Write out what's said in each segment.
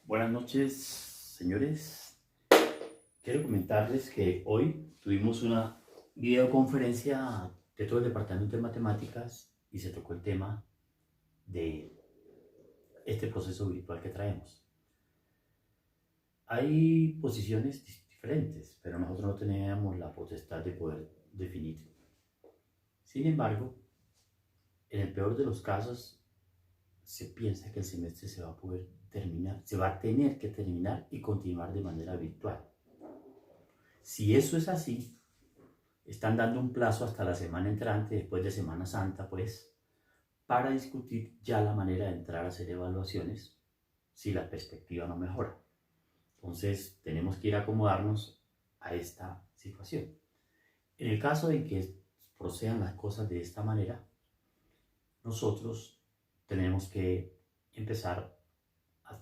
Buenas noches, señores. Quiero comentarles que hoy tuvimos una videoconferencia de todo el departamento de matemáticas y se tocó el tema de este proceso virtual que traemos. Hay posiciones diferentes, pero nosotros no teníamos la potestad de poder definir. Sin embargo, en el peor de los casos, se piensa que el semestre se va a poder terminar, se va a tener que terminar y continuar de manera virtual. Si eso es así, están dando un plazo hasta la semana entrante, después de Semana Santa, pues, para discutir ya la manera de entrar a hacer evaluaciones si la perspectiva no mejora. Entonces, tenemos que ir a acomodarnos a esta situación. En el caso de que procedan las cosas de esta manera, nosotros tenemos que empezar a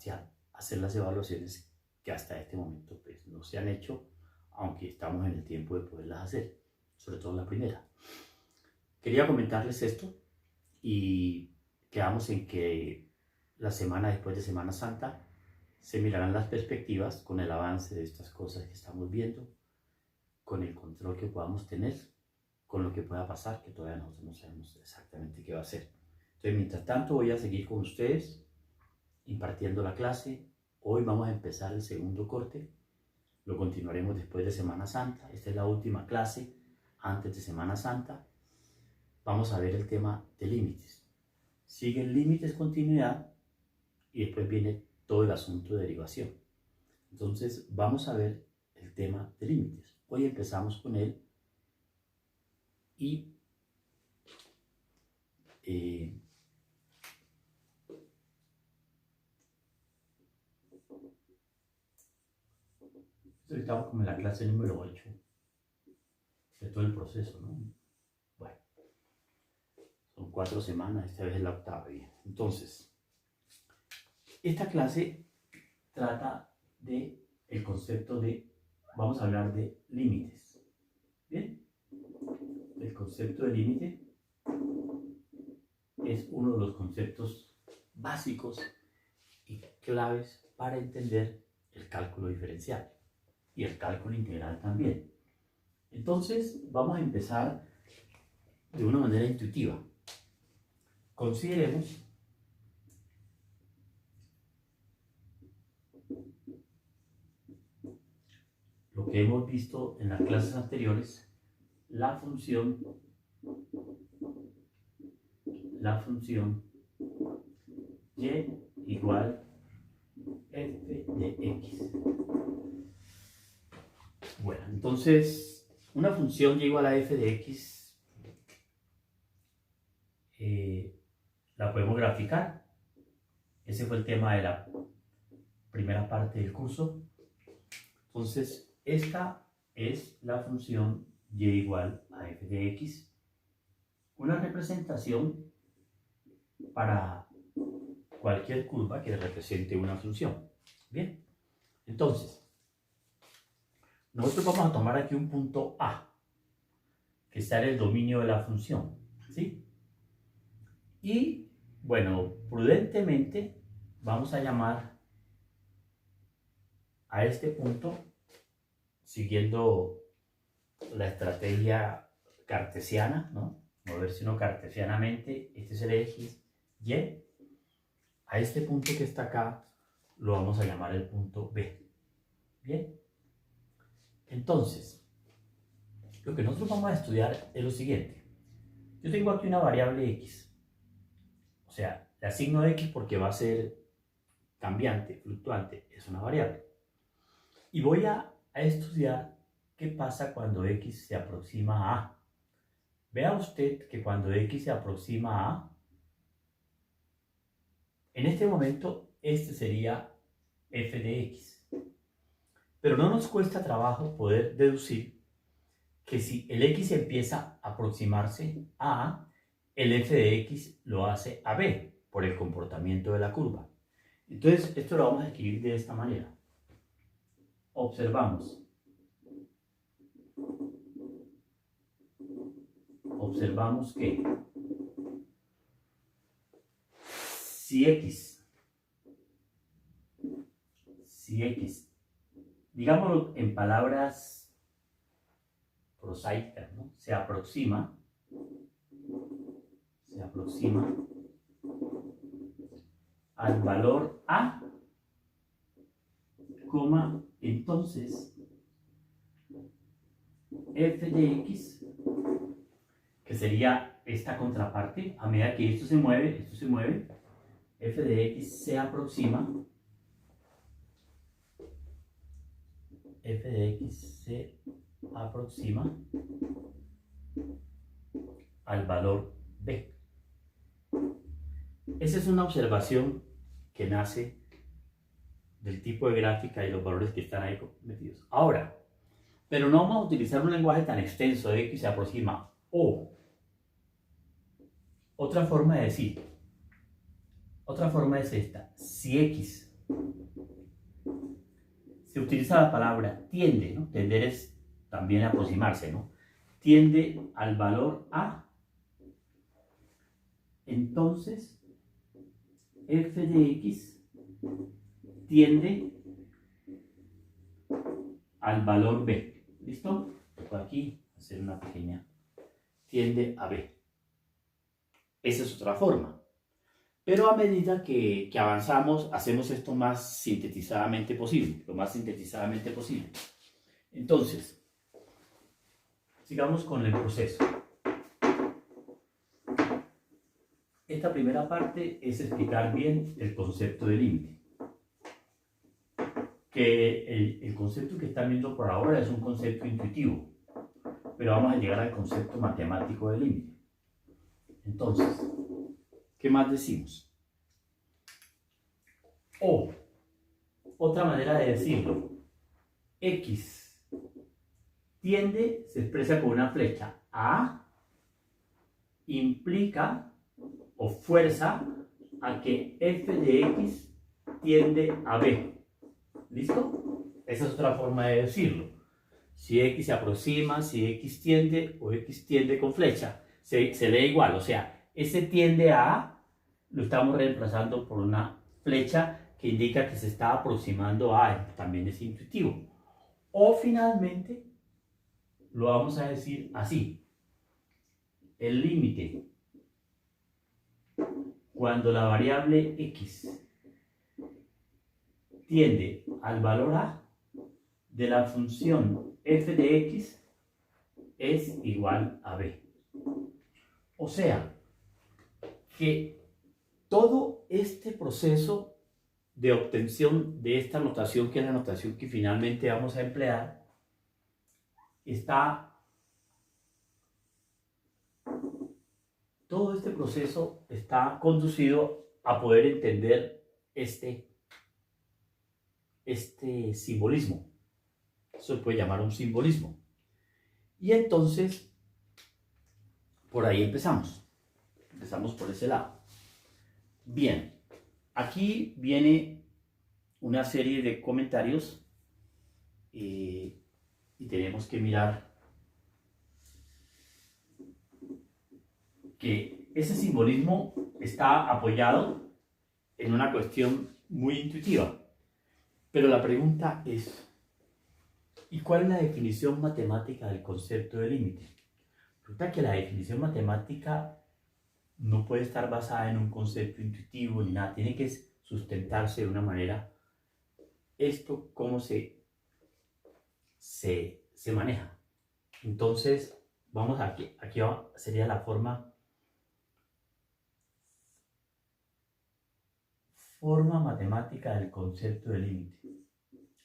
hacer las evaluaciones que hasta este momento pues, no se han hecho, aunque estamos en el tiempo de poderlas hacer, sobre todo la primera. Quería comentarles esto y quedamos en que la semana después de Semana Santa se mirarán las perspectivas con el avance de estas cosas que estamos viendo, con el control que podamos tener, con lo que pueda pasar, que todavía nosotros no sabemos exactamente qué va a ser. Entonces, mientras tanto, voy a seguir con ustedes impartiendo la clase. Hoy vamos a empezar el segundo corte, lo continuaremos después de Semana Santa. Esta es la última clase antes de Semana Santa. Vamos a ver el tema de límites. Siguen límites, continuidad y después viene todo el asunto de derivación. Entonces vamos a ver el tema de límites. Hoy empezamos con él y estamos como en la clase número 8 de todo el proceso, ¿no? Bueno, son 4 semanas, esta vez es la octava. Bien. Entonces, esta clase trata de el concepto de, vamos a hablar de límites. Bien, el concepto de límite es uno de los conceptos básicos y claves para entender el cálculo diferencial y el cálculo integral también. Entonces, vamos a empezar de una manera intuitiva. Consideremos lo que hemos visto en las clases anteriores, la función y igual f de x. Bueno, entonces una función y igual a f de x la podemos graficar. Ese fue el tema de la primera parte del curso. Entonces, esta es la función y igual a f de x, una representación para cualquier curva que represente una función. Bien, entonces, nosotros vamos a tomar aquí un punto A, que está en el dominio de la función, ¿sí? Y, bueno, prudentemente vamos a llamar a este punto, siguiendo la estrategia cartesiana, ¿no? Moverse uno cartesianamente, este es el eje Y. A este punto que está acá lo vamos a llamar el punto B. Bien. Entonces, lo que nosotros vamos a estudiar es lo siguiente. Yo tengo aquí una variable x. O sea, le asigno x porque va a ser cambiante, fluctuante, es una variable. Y voy a estudiar qué pasa cuando x se aproxima a A. Vea usted que cuando x se aproxima a A, en este momento este sería f de x. Pero no nos cuesta trabajo poder deducir que si el x empieza a aproximarse a A, el f de x lo hace a B por el comportamiento de la curva. Entonces, esto lo vamos a escribir de esta manera. Observamos que si x si X, digámoslo en palabras prosaicas, ¿no? Se aproxima al valor A, entonces f de x, que sería esta contraparte, a medida que esto se mueve, f de x se aproxima, al valor b. Esa es una observación que nace del tipo de gráfica y los valores que están ahí metidos. Ahora, pero no vamos a utilizar un lenguaje tan extenso de x se aproxima o. Otra forma es esta. Si x se utiliza la palabra tiende, ¿no? Tender es también aproximarse, ¿no? Tiende al valor a, entonces f de x tiende al valor b. ¿Listo? Por aquí hacer una pequeña, tiende a b. Esa es otra forma. Pero a medida que avanzamos, hacemos esto más sintetizadamente posible, lo más sintetizadamente posible. Entonces, sigamos con el proceso. Esta primera parte es explicar bien el concepto de límite. Que el concepto que están viendo por ahora es un concepto intuitivo, pero vamos a llegar al concepto matemático de límite. Entonces, ¿qué más decimos? O, otra manera de decirlo, x tiende, se expresa con una flecha. A implica o fuerza a que f de x tiende a b. ¿Listo? Esa es otra forma de decirlo. Si x se aproxima, si x tiende o x tiende con flecha, se lee igual. O sea, ese tiende a lo estamos reemplazando por una flecha que indica que se está aproximando a, también es intuitivo. O finalmente, lo vamos a decir así. El límite, cuando la variable x tiende al valor a de la función f de x es igual a b. O sea, que todo este proceso de obtención de esta notación, que es la notación que finalmente vamos a emplear, todo este proceso está conducido a poder entender este simbolismo. Eso se puede llamar un simbolismo. Y entonces, por ahí empezamos. Empezamos por ese lado. Bien. Aquí viene una serie de comentarios y tenemos que mirar que ese simbolismo está apoyado en una cuestión muy intuitiva. Pero la pregunta es, ¿y cuál es la definición matemática del concepto de límite? Resulta que la definición matemática no puede estar basada en un concepto intuitivo ni nada, tiene que sustentarse de una manera. Esto, ¿cómo se maneja? Entonces, vamos aquí sería la forma matemática del concepto de límite,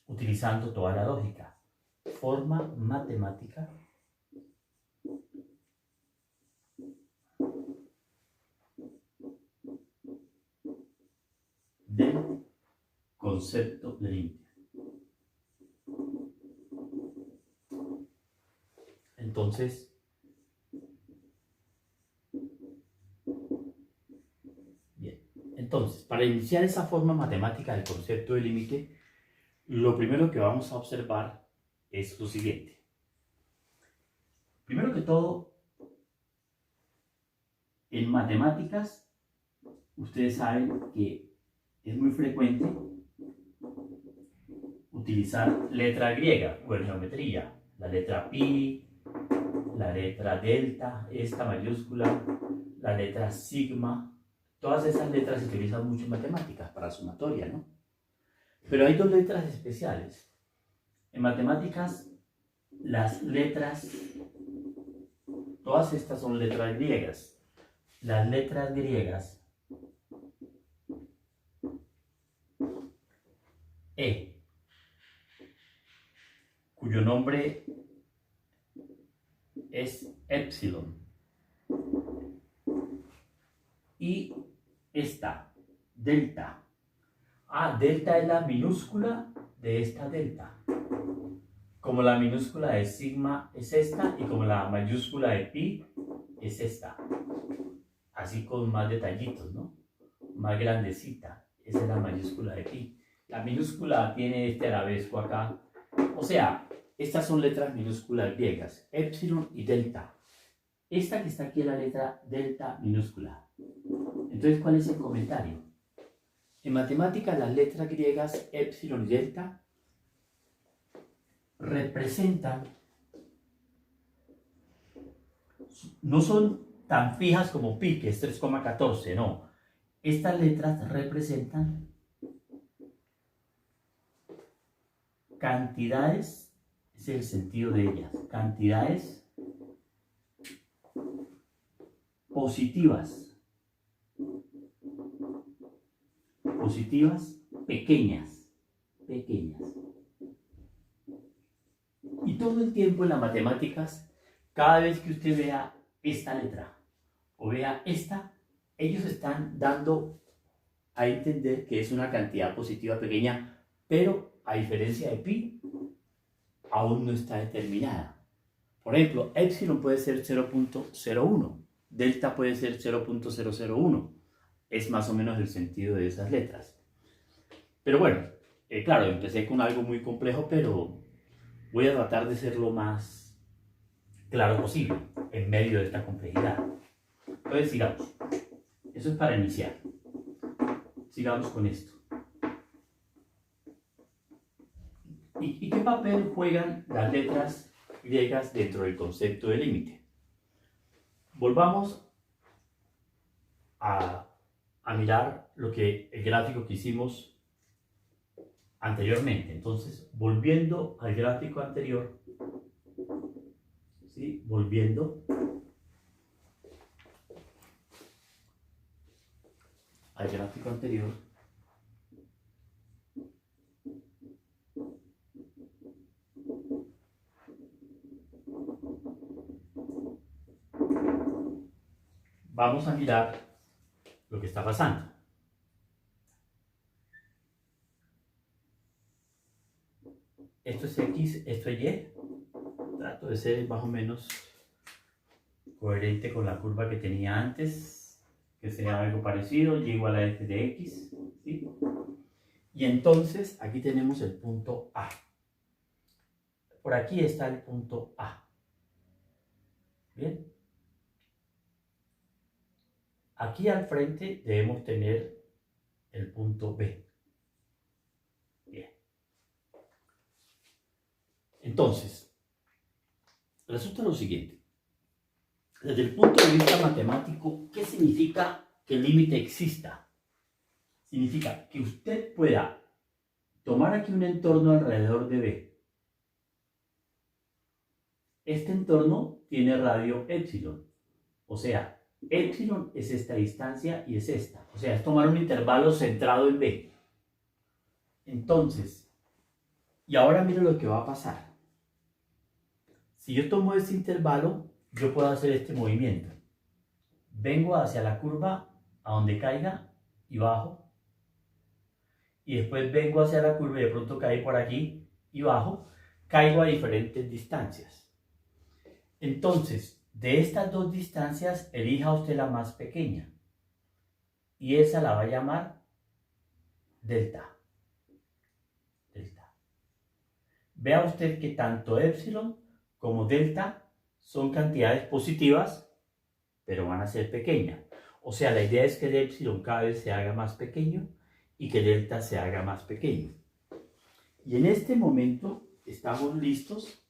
utilizando toda la lógica. Forma matemática del concepto de límite. Entonces, bien. Entonces, para iniciar esa forma matemática del concepto de límite, lo primero que vamos a observar es lo siguiente. Primero que todo, en matemáticas, ustedes saben que es muy frecuente utilizar letra griega o en geometría. La letra pi, la letra delta, esta mayúscula, la letra sigma. Todas esas letras se utilizan mucho en matemáticas para sumatoria, ¿no? Pero hay dos letras especiales. En matemáticas, las letras, todas estas son letras griegas. Las letras griegas, E, cuyo nombre es epsilon, y esta, delta. Delta es la minúscula de esta delta. Como la minúscula de sigma es esta y como la mayúscula de pi es esta. Así con más detallitos, ¿no? Más grandecita. Esa es la mayúscula de pi. La minúscula tiene este arabesco acá. O sea, estas son letras minúsculas griegas, epsilon y delta. Esta que está aquí es la letra delta minúscula. Entonces, ¿cuál es el comentario? En matemáticas, las letras griegas epsilon y delta representan, no son tan fijas como pi, que es 3,14, no. Estas letras representan cantidades, es el sentido de ellas, cantidades positivas pequeñas. Y todo el tiempo en las matemáticas, cada vez que usted vea esta letra o vea esta, ellos están dando a entender que es una cantidad positiva pequeña, pero a diferencia de pi, aún no está determinada. Por ejemplo, epsilon puede ser 0.01, delta puede ser 0.001. Es más o menos el sentido de esas letras. Pero bueno, claro, empecé con algo muy complejo, pero voy a tratar de ser lo más claro posible en medio de esta complejidad. Entonces, sigamos. Eso es para iniciar. Sigamos con esto. ¿Y qué papel juegan las letras griegas dentro del concepto de límite? Volvamos a mirar el gráfico que hicimos anteriormente. Entonces, volviendo al gráfico anterior, ¿sí? Volviendo al gráfico anterior, vamos a mirar lo que está pasando. Esto es X, esto es Y. Trato de ser más o menos coherente con la curva que tenía antes, que sea algo parecido, y igual a f de X, ¿sí? Y entonces aquí tenemos el punto A. Por aquí está el punto A. ¿Bien? Aquí al frente debemos tener el punto B. Bien. Entonces, resulta lo siguiente. Desde el punto de vista matemático, ¿qué significa que el límite exista? Significa que usted pueda tomar aquí un entorno alrededor de B. Este entorno tiene radio epsilon, o sea, epsilon es esta distancia y es esta. O sea, es tomar un intervalo centrado en B. Entonces, y ahora mire lo que va a pasar. Si yo tomo este intervalo, yo puedo hacer este movimiento. Vengo hacia la curva a donde caiga y bajo. Y después vengo hacia la curva y de pronto caí por aquí y bajo. Caigo a diferentes distancias. Entonces, de estas dos distancias, elija usted la más pequeña. Y esa la va a llamar delta. Vea usted que tanto epsilon como delta son cantidades positivas, pero van a ser pequeñas. O sea, la idea es que el epsilon cada vez se haga más pequeño y que el delta se haga más pequeño. Y en este momento estamos listos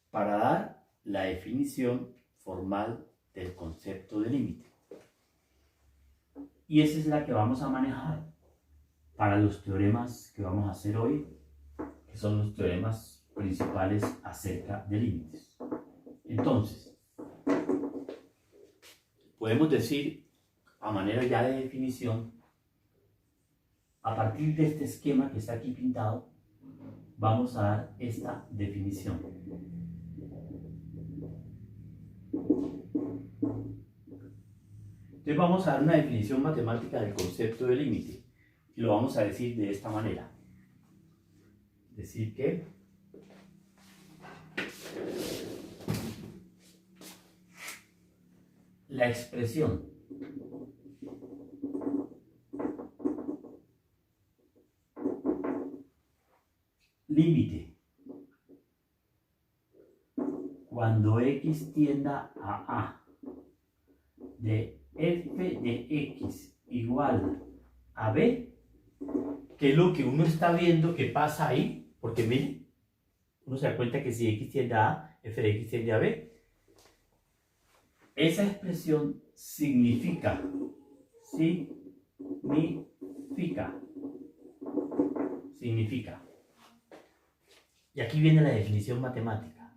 para dar la definición formal del concepto de límite. Y esa es la que vamos a manejar para los teoremas que vamos a hacer hoy, que son los teoremas principales acerca de límites. Entonces, podemos decir, a manera ya de definición, a partir de este esquema que está aquí pintado, vamos a dar esta definición. Entonces vamos a dar una definición matemática del concepto de límite y lo vamos a decir de esta manera. Decir que la expresión límite cuando x tienda a A de f de x igual a b, que es lo que uno está viendo que pasa ahí, porque miren, uno se da cuenta que si x tiende a A, f de x tiende a b, esa expresión significa, y aquí viene la definición matemática,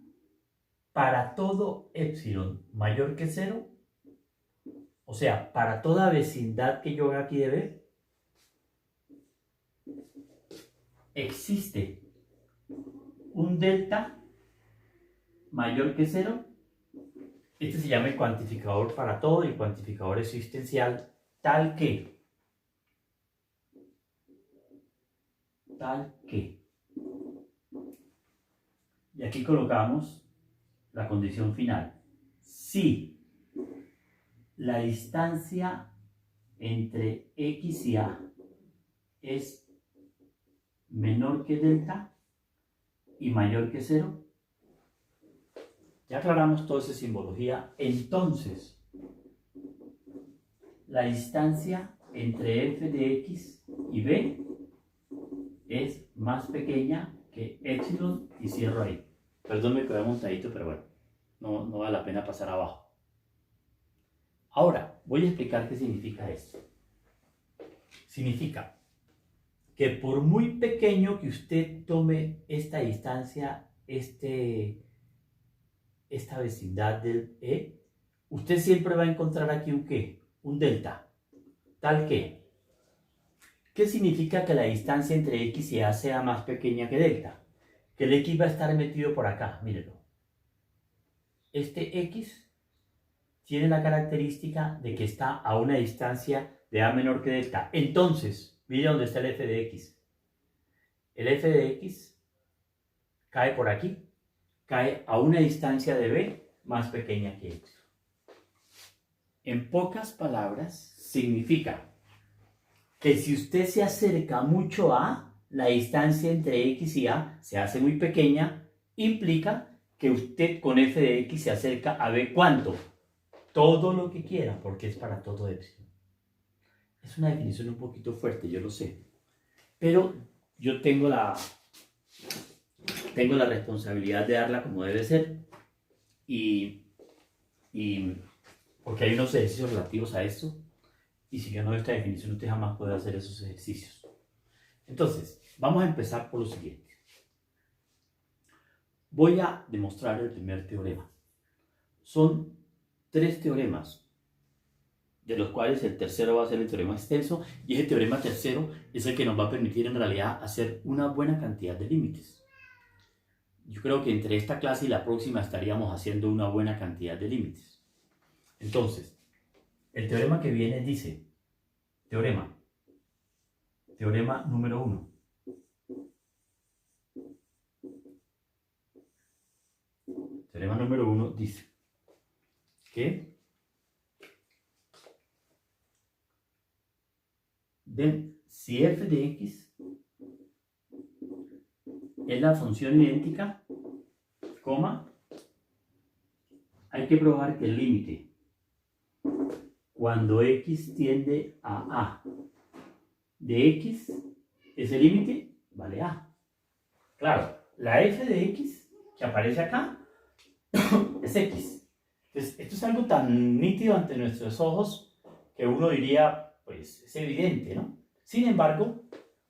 para todo epsilon mayor que 0, o sea, para toda vecindad que yo haga aquí de B, existe un delta mayor que 0. Este se llama el cuantificador para todo, el cuantificador existencial, tal que, y aquí colocamos la condición final. Si la distancia entre x y a es menor que delta y mayor que 0, ya aclaramos toda esa simbología, entonces la distancia entre f de x y b es más pequeña que epsilon, y cierro ahí. Perdón, me quedé montadito, pero bueno, no vale la pena pasar abajo. Ahora, voy a explicar qué significa esto. Significa que por muy pequeño que usted tome esta distancia, esta vecindad del E, usted siempre va a encontrar aquí un ¿qué? Un delta. Tal que, ¿qué significa que la distancia entre X y A sea más pequeña que delta? Que el X va a estar metido por acá, mírenlo. Este X tiene la característica de que está a una distancia de A menor que delta. Entonces, mire dónde está el f de X. El f de X cae por aquí, cae a una distancia de B más pequeña que X. En pocas palabras, significa que si usted se acerca mucho a A, la distancia entre X y A se hace muy pequeña, implica que usted con f de X se acerca a B, ¿cuánto? Todo lo que quiera, porque es para todo epsilon. Es una definición un poquito fuerte, yo lo sé, pero yo tengo la responsabilidad de darla como debe ser, y porque hay unos ejercicios relativos a esto, y si yo no doy esta definición, usted jamás puede hacer esos ejercicios. Entonces, vamos a empezar por lo siguiente. Voy a demostrar el primer teorema. Son 3 teoremas, de los cuales el tercero va a ser el teorema extenso, y ese teorema tercero es el que nos va a permitir en realidad hacer una buena cantidad de límites. Yo creo que entre esta clase y la próxima estaríamos haciendo una buena cantidad de límites. Entonces, el teorema que viene dice, teorema número 1. Teorema número 1 dice que si f de x es la función idéntica, hay que probar que el límite cuando x tiende a A de x, ese límite vale A. Claro, la f de x que aparece acá es x. Entonces, esto es algo tan nítido ante nuestros ojos que uno diría, pues es evidente, ¿no? Sin embargo,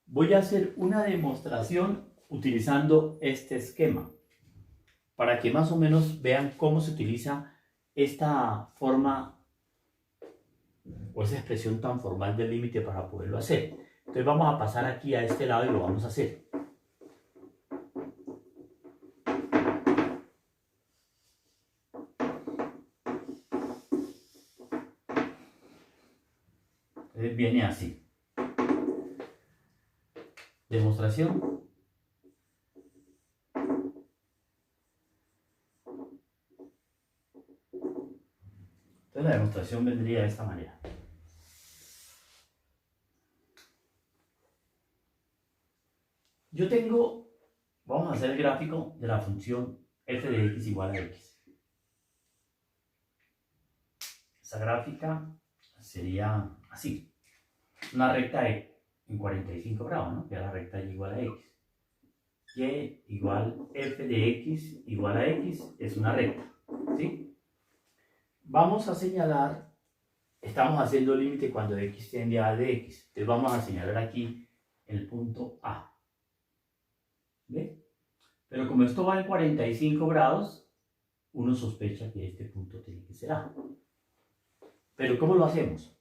voy a hacer una demostración utilizando este esquema para que más o menos vean cómo se utiliza esta forma o esa expresión tan formal del límite para poderlo hacer. Entonces vamos a pasar aquí a este lado y lo vamos a hacer. Entonces viene así. Demostración. Entonces la demostración vendría de esta manera. Yo tengo, vamos a hacer el gráfico de la función f de x igual a x. Esa gráfica sería así. Una recta en 45 grados, ¿no? Que es la recta y igual a x. Y igual f de x igual a x es una recta, ¿sí? Vamos a señalar, estamos haciendo límite cuando x tiende a de x. Entonces vamos a señalar aquí el punto A. ¿Ve? Pero como esto va en 45 grados, uno sospecha que este punto tiene que ser A. Pero ¿cómo lo hacemos?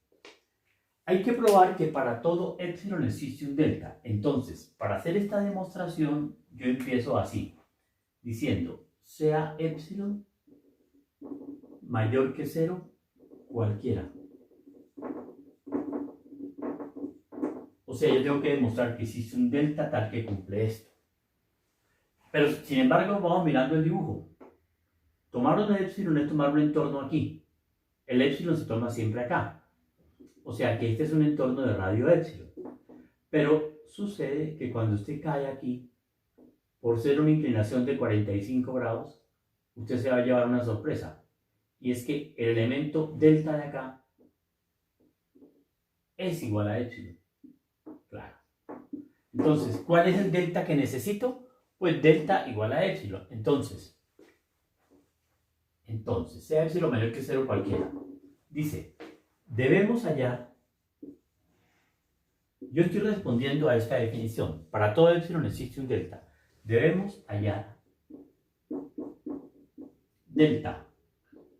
Hay que probar que para todo épsilon existe un delta. Entonces, para hacer esta demostración, yo empiezo así, diciendo, sea épsilon mayor que 0, cualquiera. O sea, yo tengo que demostrar que existe un delta tal que cumple esto. Pero, sin embargo, vamos mirando el dibujo. Tomar un épsilon es tomar un entorno aquí. El épsilon se toma siempre acá. O sea que este es un entorno de radio épsilon. Pero sucede que cuando usted cae aquí, por ser una inclinación de 45 grados, usted se va a llevar una sorpresa. Y es que el elemento delta de acá es igual a épsilon. Claro. Entonces, ¿cuál es el delta que necesito? Pues delta igual a épsilon. Entonces, sea épsilon mayor que 0 cualquiera. Dice, debemos hallar, yo estoy respondiendo a esta definición, para todo épsilon existe un delta. Debemos hallar delta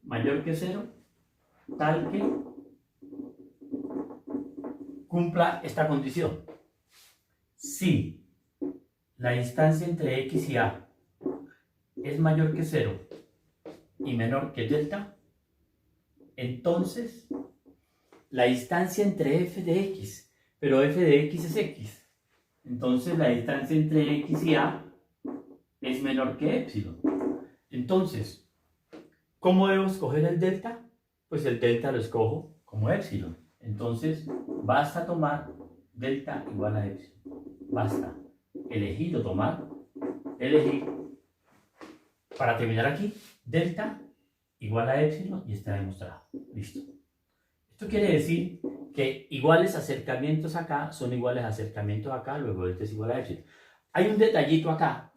mayor que 0 tal que cumpla esta condición. Si la distancia entre x y a es mayor que 0 y menor que delta, entonces la distancia entre f de x, pero f de x es x, entonces la distancia entre x y a es menor que épsilon. Entonces, ¿cómo debo escoger el delta? Pues el delta lo escojo como épsilon. Entonces, basta tomar delta igual a épsilon. Basta elegir o tomar, elegir, para terminar aquí, delta igual a épsilon y está demostrado. Listo. Esto quiere decir que iguales acercamientos acá son iguales acercamientos acá, luego delta es igual a épsilon. Hay un detallito acá.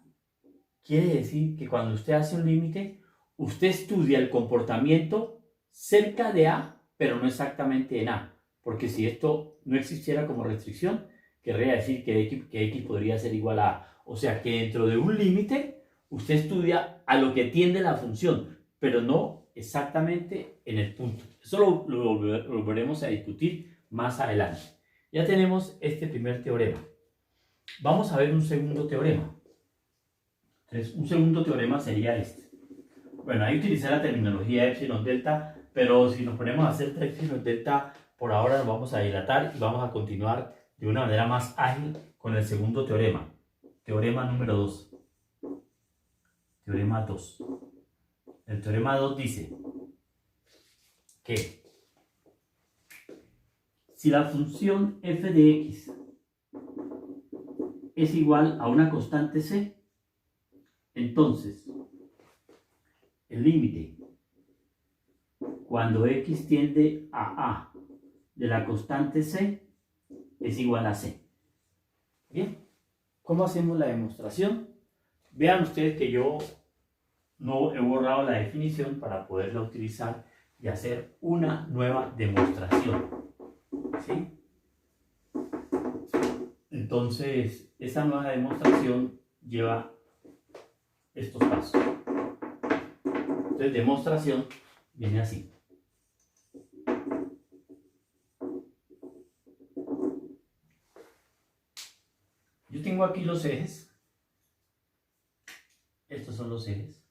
Quiere decir que cuando usted hace un límite, usted estudia el comportamiento cerca de A, pero no exactamente en A. Porque si esto no existiera como restricción, querría decir que X podría ser igual a A. O sea que dentro de un límite, usted estudia a lo que tiende la función, pero no exactamente en el punto. Eso lo volveremos a discutir más adelante. Ya tenemos este primer teorema. Vamos a ver un segundo teorema. Entonces, un segundo teorema sería este. Bueno, ahí utilicé la terminología epsilon delta, pero si nos ponemos a hacer epsilon delta, por ahora nos vamos a dilatar y vamos a continuar de una manera más ágil con el segundo teorema. Teorema número 2. Teorema 2. El teorema 2 dice que si la función f de x es igual a una constante c, entonces el límite cuando x tiende a a de la constante c es igual a c. Bien, ¿cómo hacemos la demostración? Vean ustedes que yo no he borrado la definición para poderla utilizar y hacer una nueva demostración. ¿Sí? Entonces, esa nueva demostración lleva estos pasos. Entonces, demostración viene así. Yo tengo aquí los ejes. Estos son los ejes.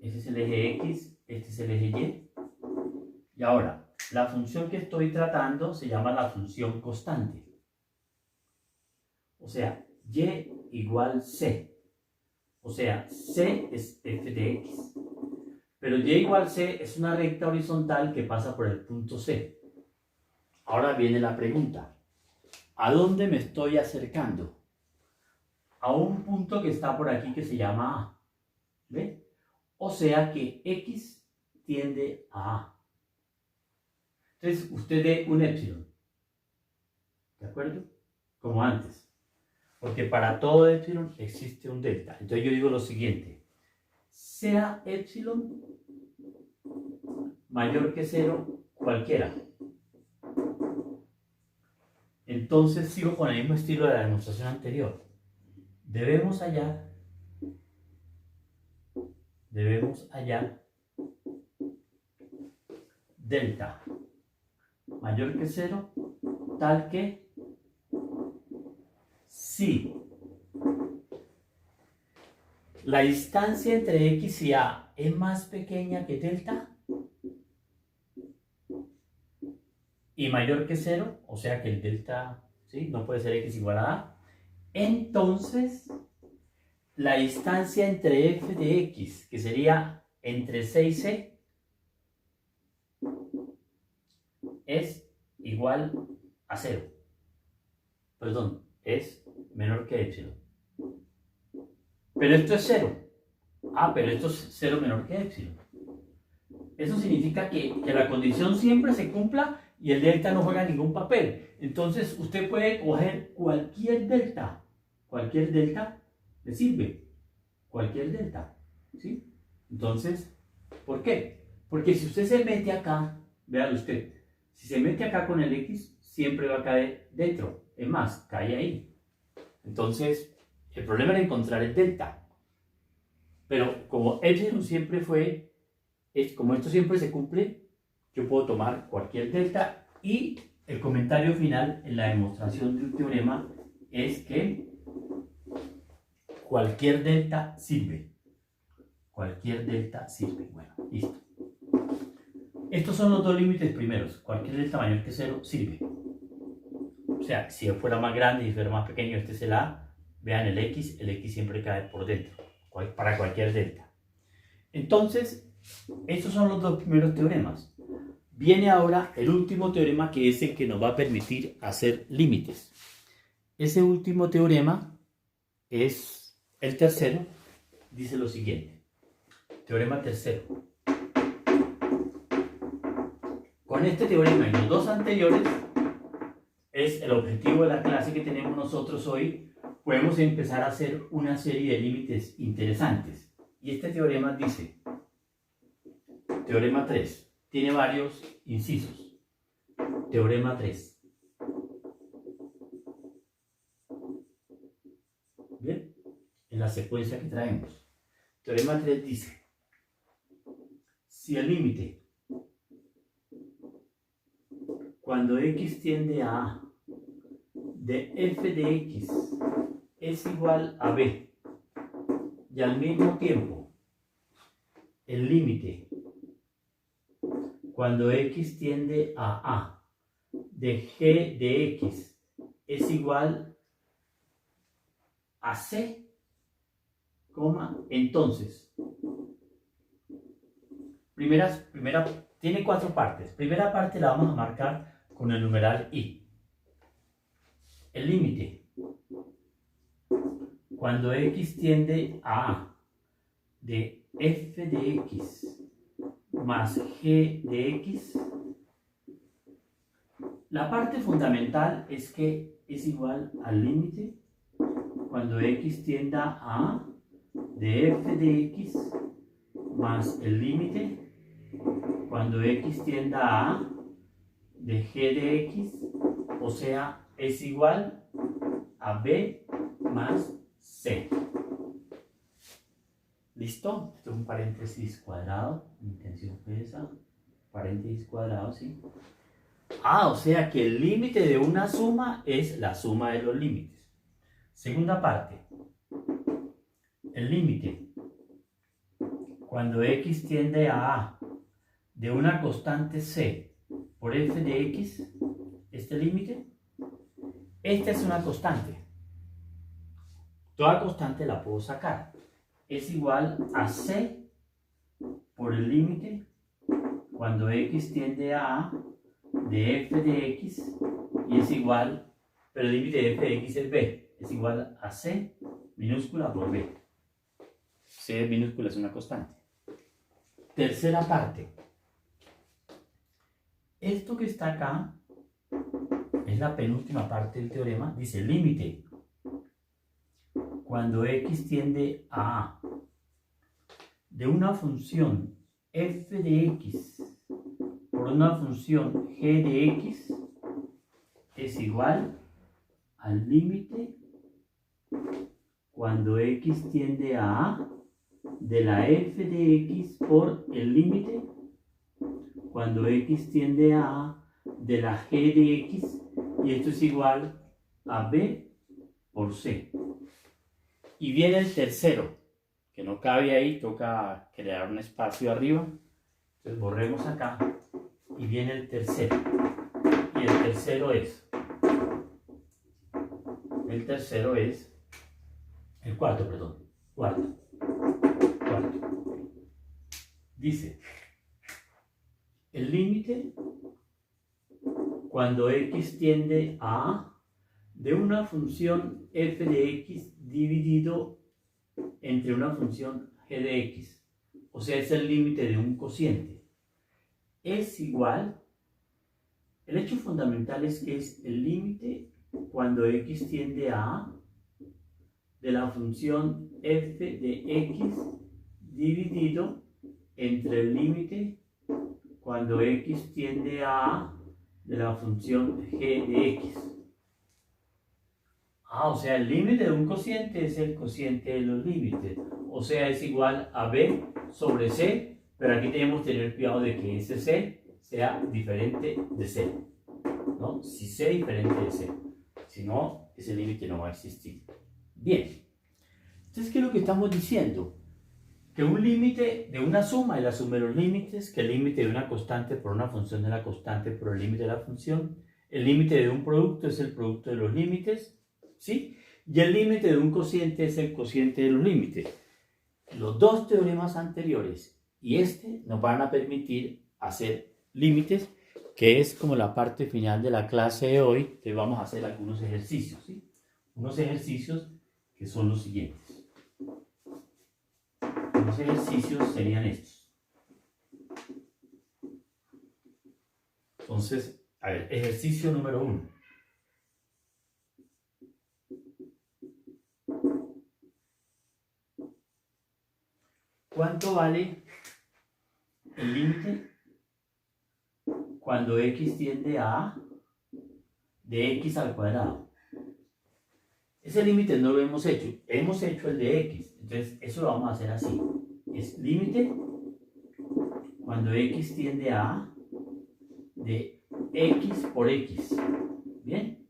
Este es el eje X, este es el eje Y. Y ahora, la función que estoy tratando se llama la función constante. O sea, Y igual C. O sea, C es f de X. Pero Y igual C es una recta horizontal que pasa por el punto C. Ahora viene la pregunta. ¿A dónde me estoy acercando? A un punto que está por aquí que se llama A. ¿Ve? O sea que X tiende a A. Entonces, usted dé un epsilon. ¿De acuerdo? Como antes. Porque para todo epsilon existe un delta. Entonces yo digo lo siguiente. Sea epsilon mayor que 0 cualquiera. Entonces sigo con el mismo estilo de la demostración anterior. Debemos hallar delta mayor que 0 tal que si la distancia entre X y A es más pequeña que delta y mayor que 0, o sea que el delta, ¿sí?, no puede ser X igual a A, entonces la distancia entre f de X, que sería entre C y C, es igual a 0. Perdón, es menor que epsilon. Pero esto es 0. Ah, pero esto es 0 menor que epsilon. Eso significa que la condición siempre se cumpla y el delta no juega ningún papel. Entonces usted puede coger cualquier delta le sirve, cualquier delta, ¿sí? Entonces, ¿por qué? Porque si usted se mete acá, véalo usted, si se mete acá con el X, siempre va a caer dentro, es más, cae ahí. Entonces, el problema era encontrar el delta, pero como epsilon siempre fue, como esto siempre se cumple, yo puedo tomar cualquier delta y el comentario final en la demostración de un teorema es que cualquier delta sirve. Cualquier delta sirve. Bueno, listo. Estos son los dos límites primeros. Cualquier delta mayor que 0 sirve. O sea, si fuera más grande y fuera más pequeño, este es el A. Vean el X siempre cae por dentro. Para cualquier delta. Entonces, estos son los dos primeros teoremas. Viene ahora el último teorema, que es el que nos va a permitir hacer límites. Ese último teorema es el tercero. Dice lo siguiente. Teorema tercero. Con este teorema y los dos anteriores, es el objetivo de la clase que tenemos nosotros hoy. Podemos empezar a hacer una serie de límites interesantes. Y este teorema dice, teorema 3, tiene varios incisos. Teorema 3. ¿Bien? En la secuencia que traemos. Teorema 3 dice, si el límite cuando X tiende a A de f de X es igual a B y al mismo tiempo el límite cuando X tiende a A de G de X es igual a C, entonces tiene 4 partes. Primera parte la vamos a marcar con el numeral I. El límite cuando X tiende a A de f de X más G de X, la parte fundamental es que es igual al límite cuando x tienda a A de f de x más el límite cuando x tienda a A de g de x, o sea, es igual a b más c. ¿Listo? Esto es un paréntesis cuadrado. Mi intención fue esa. Paréntesis cuadrado, ¿sí? O sea que el límite de una suma es la suma de los límites. Segunda parte. El límite cuando x tiende a A de una constante c por f de x, este límite, esta es una constante. Toda constante la puedo sacar. Es igual a c por el límite cuando x tiende a A de f de x y es igual, pero el límite de f de x es b, es igual a c minúscula por b. C minúscula es una constante. Tercera parte. Esto que está acá es la penúltima parte del teorema. Dice límite cuando x tiende a A de una función f de x por una función g de x es igual al límite cuando x tiende a A de la f de x por el límite cuando x tiende a A de la g de x, y esto es igual a b por c. Y viene el tercero, que no cabe ahí, toca crear un espacio arriba. Entonces borremos acá y viene el tercero. Y el tercero es el cuarto, perdón. Cuarto. Dice, el límite cuando x tiende a A de una función f de x dividido entre una función g de x, o sea, es el límite de un cociente, es igual, el hecho fundamental es que es el límite cuando x tiende a A de la función f de x dividido entre el límite cuando x tiende a A de la función g de x. O sea, el límite de un cociente es el cociente de los límites. O sea, es igual a b sobre c, pero aquí tenemos que tener cuidado de que ese c sea diferente de c. ¿No? Si c es diferente de c. Si no, ese límite no va a existir. Bien. Entonces, ¿qué es lo que estamos diciendo? Que un límite de una suma es la suma de los límites, que el límite de una constante por una función de la constante por el límite de la función, el límite de un producto es el producto de los límites, ¿sí? Y el límite de un cociente es el cociente de los límites. Los dos teoremas anteriores y este nos van a permitir hacer límites, que es como la parte final de la clase de hoy. Entonces vamos a hacer algunos ejercicios, ¿sí? Unos ejercicios que son los siguientes. Los ejercicios serían estos. Entonces, a ver, ejercicio número 1. ¿Cuánto vale el límite cuando x tiende a A de x al cuadrado? Ese límite no lo hemos hecho el de x, entonces eso lo vamos a hacer así. Es límite cuando x tiende a A de x por x, ¿bien?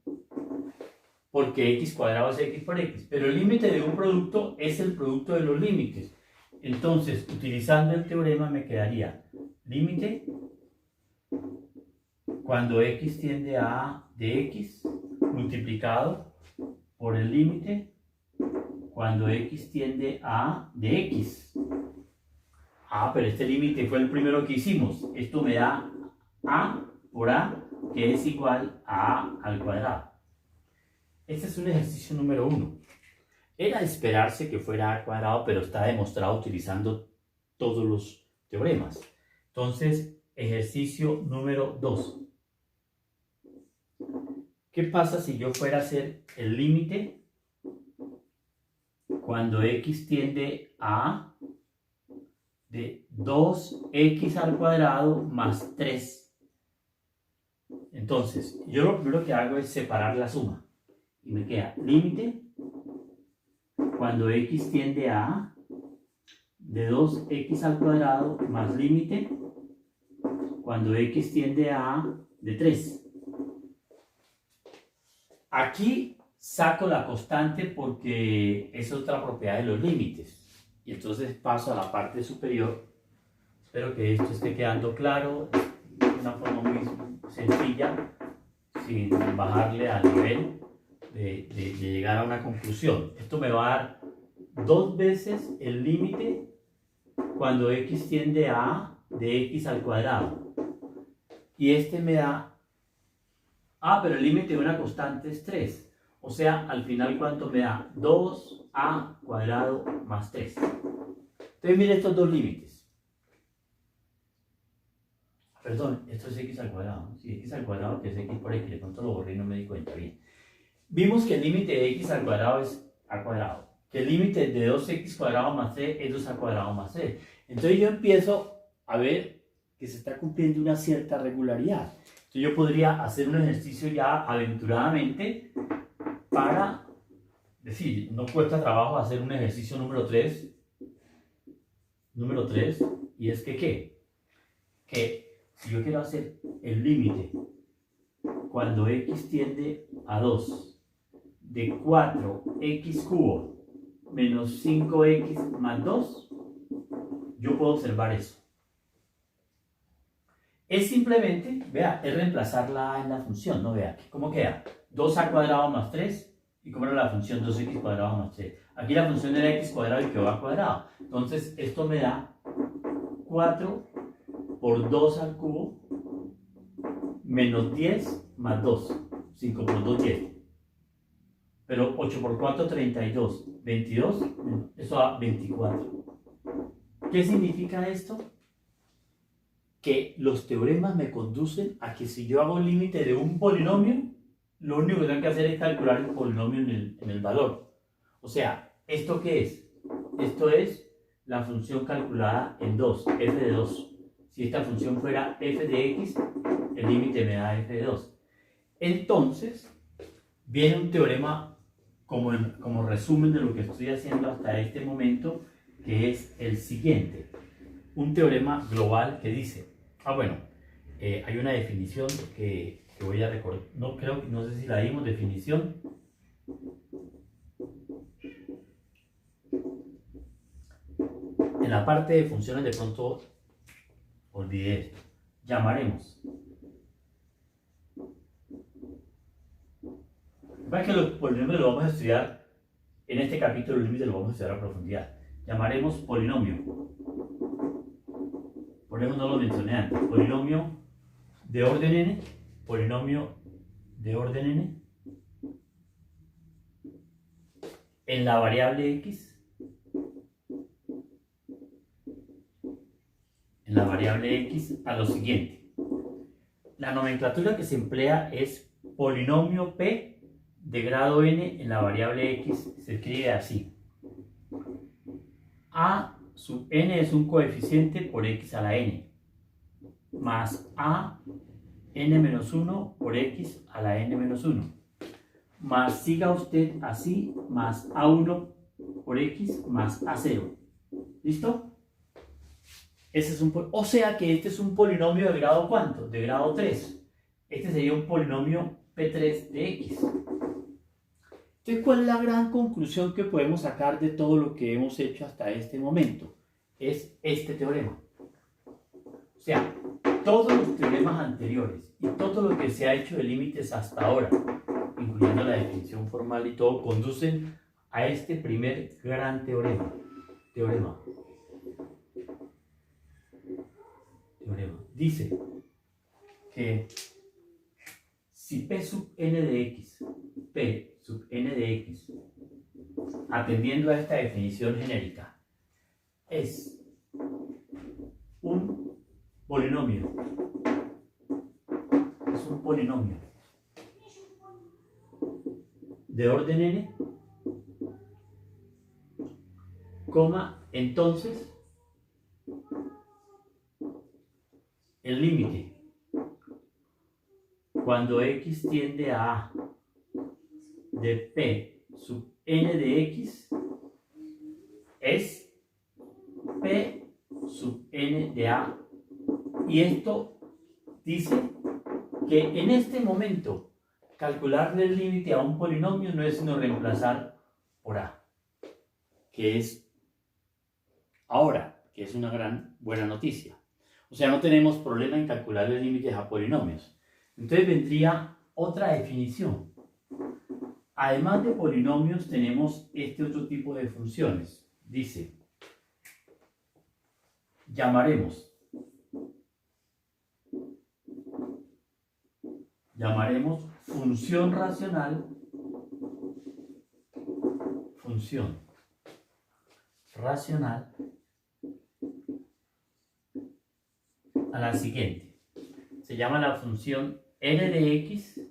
Porque x cuadrado es x por x, pero el límite de un producto es el producto de los límites. Entonces, utilizando el teorema me quedaría límite cuando x tiende a A de x multiplicado por el límite cuando x tiende a A de x. Pero este límite fue el primero que hicimos. Esto me da A por A, que es igual a A al cuadrado. Este es un ejercicio número 1. Era de esperarse que fuera A al cuadrado, pero está demostrado utilizando todos los teoremas. Entonces, ejercicio número 2. ¿Qué pasa si yo fuera a hacer el límite cuando x tiende a de 2x al cuadrado más 3. Entonces, yo lo primero que hago es separar la suma. Y me queda límite cuando x tiende a de 2x al cuadrado más límite cuando x tiende a de 3. Aquí saco la constante porque es otra propiedad de los límites. Y entonces paso a la parte superior. Espero que esto esté quedando claro. De una forma muy sencilla, sin bajarle al nivel de llegar a una conclusión. Esto me va a dar 2 veces el límite cuando x tiende a a de x al cuadrado. Y este me da... pero el límite de una constante es 3. O sea, al final, ¿cuánto me da? 2a cuadrado más 3. Entonces, mire estos dos límites. Perdón, esto es x al cuadrado, ¿no? Sí, x al cuadrado, que es x por x. De pronto lo borré y no me di cuenta. Bien. Vimos que el límite de x al cuadrado es a cuadrado. Que el límite de 2x cuadrado más 3 es 2a cuadrado más 3. Entonces, yo empiezo a ver que se está cumpliendo una cierta regularidad. Entonces, yo podría hacer un ejercicio ya aventuradamente para decir, no cuesta trabajo hacer un ejercicio número 3, y es que ¿qué? Que si yo quiero hacer el límite cuando x tiende a 2 de 4x cubo menos 5x más 2, yo puedo observar eso. Es simplemente, vea, es reemplazar la A en la función, ¿no? Vea, ¿cómo queda? 2a cuadrado más 3. ¿Y cómo era la función 2x cuadrado más 3? Aquí la función era x cuadrado y quedó a cuadrado. Entonces, esto me da 4 por 2 al cubo menos 10 más 2. 5 por 2, 10. Pero 8 por 4, 32. 22, eso da 24. ¿Qué significa esto? Que los teoremas me conducen a que si yo hago el límite de un polinomio, lo único que tengo que hacer es calcular el polinomio en el valor. O sea, ¿esto qué es? Esto es la función calculada en 2, f de 2. Si esta función fuera f de x, el límite me da f de 2. Entonces, viene un teorema como resumen de lo que estoy haciendo hasta este momento, que es el siguiente. Un teorema global que dice, hay una definición que voy a recordar, no sé si la dimos, definición. En la parte de funciones de pronto olvidé esto. Llamaremos. Que los polinomios lo vamos a estudiar en este capítulo, el límite lo vamos a estudiar a profundidad. Llamaremos polinomio. Por eso no lo mencioné antes. Polinomio de orden n, polinomio de orden n en la variable x, a lo siguiente. La nomenclatura que se emplea es polinomio p de grado n en la variable x. Se escribe así: a sub n es un coeficiente por x a la n, más a n-1 por x a la n-1, más siga usted así, más a1 por x más a0. ¿Listo? O sea que este es un polinomio de grado ¿cuánto? De grado 3. Este sería un polinomio P3 de x. Entonces, ¿cuál es la gran conclusión que podemos sacar de todo lo que hemos hecho hasta este momento? Es este teorema. O sea, todos los teoremas anteriores y todo lo que se ha hecho de límites hasta ahora, incluyendo la definición formal y todo, conducen a este primer gran teorema. Dice que si P sub n de x, P sub n de x, atendiendo a esta definición genérica, es un polinomio, de orden n coma, entonces, el límite cuando x tiende a a de p sub n de x es p sub n de a. Y esto dice que en este momento calcularle el límite a un polinomio no es sino reemplazar por a, que es ahora, que es una gran buena noticia. O sea, no tenemos problema en calcularle límites a polinomios. Entonces vendría otra definición. Además de polinomios tenemos este otro tipo de funciones. Dice, llamaremos función racional a la siguiente. Se llama la función n de x,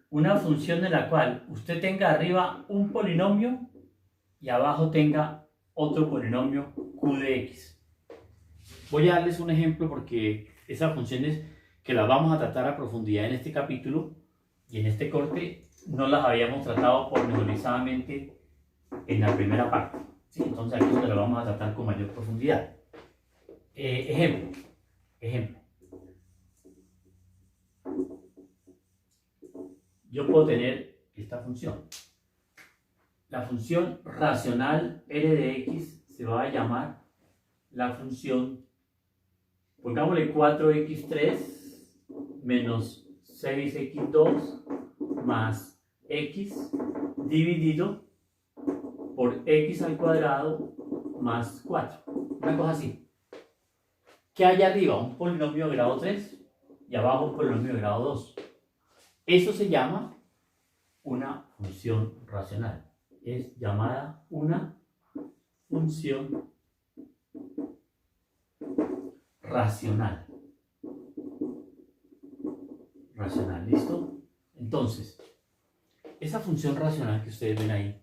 una función en la cual usted tenga arriba un polinomio y abajo tenga otro polinomio q de x. Voy a darles un ejemplo porque esas funciones que las vamos a tratar a profundidad en este capítulo y en este corte no las habíamos tratado pormenorizadamente en la primera parte. ¿Sí? Entonces aquí las vamos a tratar con mayor profundidad. Ejemplo. Yo puedo tener esta función. La función racional r de x se va a llamar la función, pongámosle 4x3 menos 6x2 más x dividido por x al cuadrado más 4. Una cosa así. ¿Qué hay arriba? Un polinomio de grado 3 y abajo un polinomio de grado 2. Eso se llama una función racional. Es llamada una función racional. ¿Listo? Entonces, esa función racional que ustedes ven ahí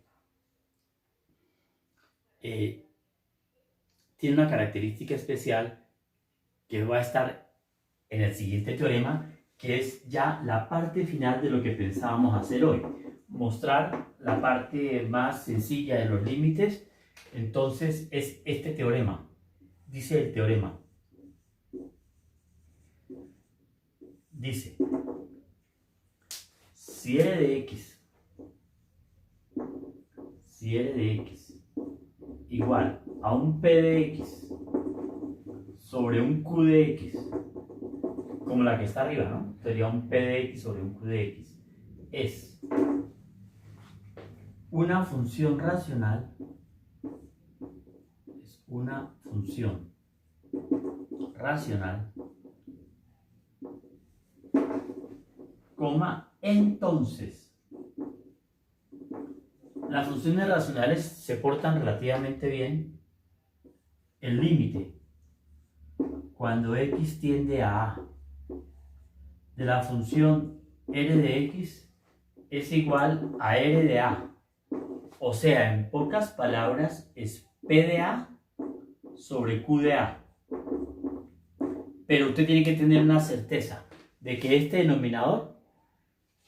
tiene una característica especial que va a estar en el siguiente teorema, que es ya la parte final de lo que pensábamos hacer hoy. Mostrar la parte más sencilla de los límites. Entonces es este teorema. Dice el teorema. Dice, si r de x igual a un p de x sobre un q de x, como la que está arriba, ¿no? Sería un p de x sobre un q de x. Es una función racional, entonces las funciones racionales se portan relativamente bien. El límite cuando x tiende a a de la función r de x es igual a r de a. O sea, en pocas palabras, es p de a sobre q de a. Pero usted tiene que tener una certeza de que este denominador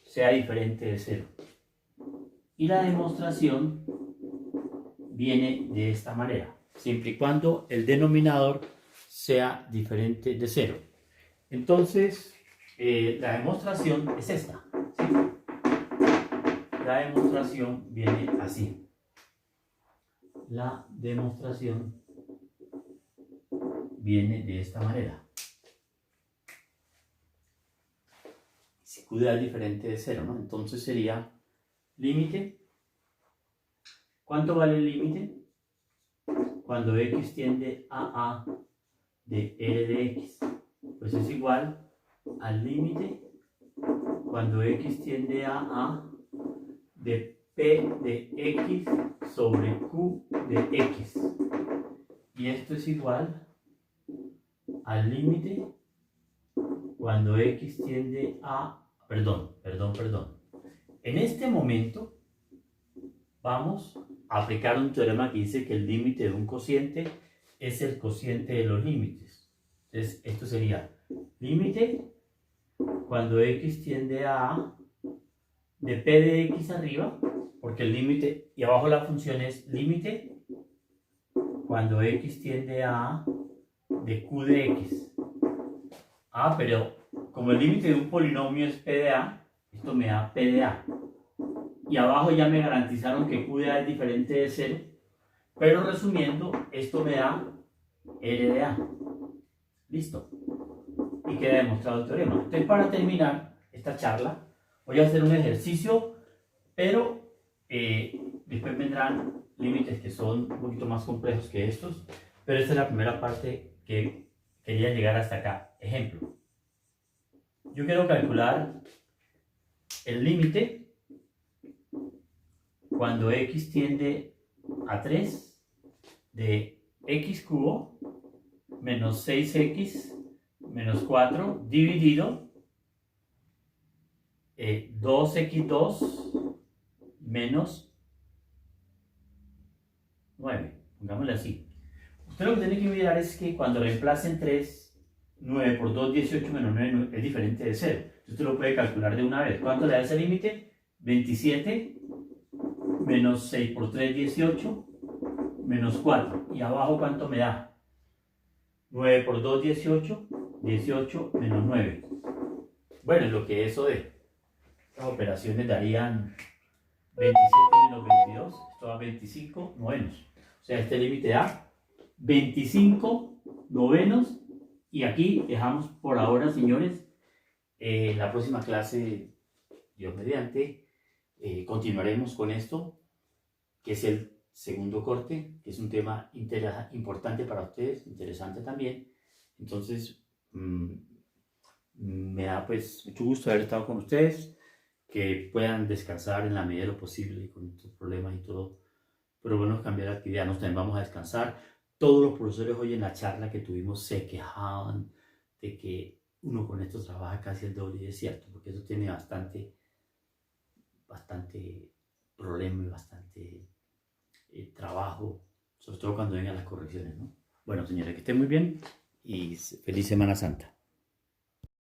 sea diferente de 0. Y la demostración viene de esta manera, siempre y cuando el denominador sea diferente de 0. Entonces, la demostración es esta. ¿Sí? La demostración viene así. La demostración viene de esta manera. Si q de a es diferente de 0, ¿no? Entonces sería límite. ¿Cuánto vale el límite? Cuando x tiende a de r de x, pues es igual al límite cuando x tiende a de p de x sobre q de x. Y esto es igual al límite cuando x tiende a... Perdón. En este momento vamos aplicar un teorema que dice que el límite de un cociente es el cociente de los límites. Entonces, esto sería límite cuando x tiende a A de p de x arriba, porque el límite, y abajo la función es límite cuando x tiende a A de q de x. Ah, pero como el límite de un polinomio es p de A, esto me da p de A. Y abajo ya me garantizaron que q de A es diferente de 0. Pero resumiendo, esto me da R de A. Listo. Y queda demostrado el teorema. Entonces, para terminar esta charla, voy a hacer un ejercicio, pero después vendrán límites que son un poquito más complejos que estos. Pero esta es la primera parte que quería llegar hasta acá. Ejemplo. Yo quiero calcular el límite cuando x tiende a 3 de x cubo menos 6x menos 4 dividido 2x2 menos 9. Pongámosle así. Usted lo que tiene que mirar es que cuando reemplacen 3, 9 por 2, 18 menos 9 es diferente de 0. Usted lo puede calcular de una vez. ¿Cuánto le da ese límite? 27 menos 6 por 3, 18 menos 4. ¿Y abajo cuánto me da? 9 por 2, 18. 18 menos 9. Bueno, lo que eso de las operaciones darían 27 menos 22. Esto da 25 novenos. O sea, este límite da 25 novenos. Y aquí dejamos por ahora, señores. La próxima clase, Dios mediante, continuaremos con esto, que es el segundo corte, que es un tema importante para ustedes, interesante también. Entonces, me da pues mucho gusto haber estado con ustedes, que puedan descansar en la medida de lo posible con estos problemas y todo. Pero bueno, cambiar de actividad, nos también vamos a descansar. Todos los profesores hoy en la charla que tuvimos se quejaban de que uno con esto trabaja casi el doble, y es cierto, porque eso tiene bastante problema y bastante trabajo, sobre todo cuando vengan las correcciones, ¿no? Bueno, señores, que estén muy bien y feliz Semana Santa.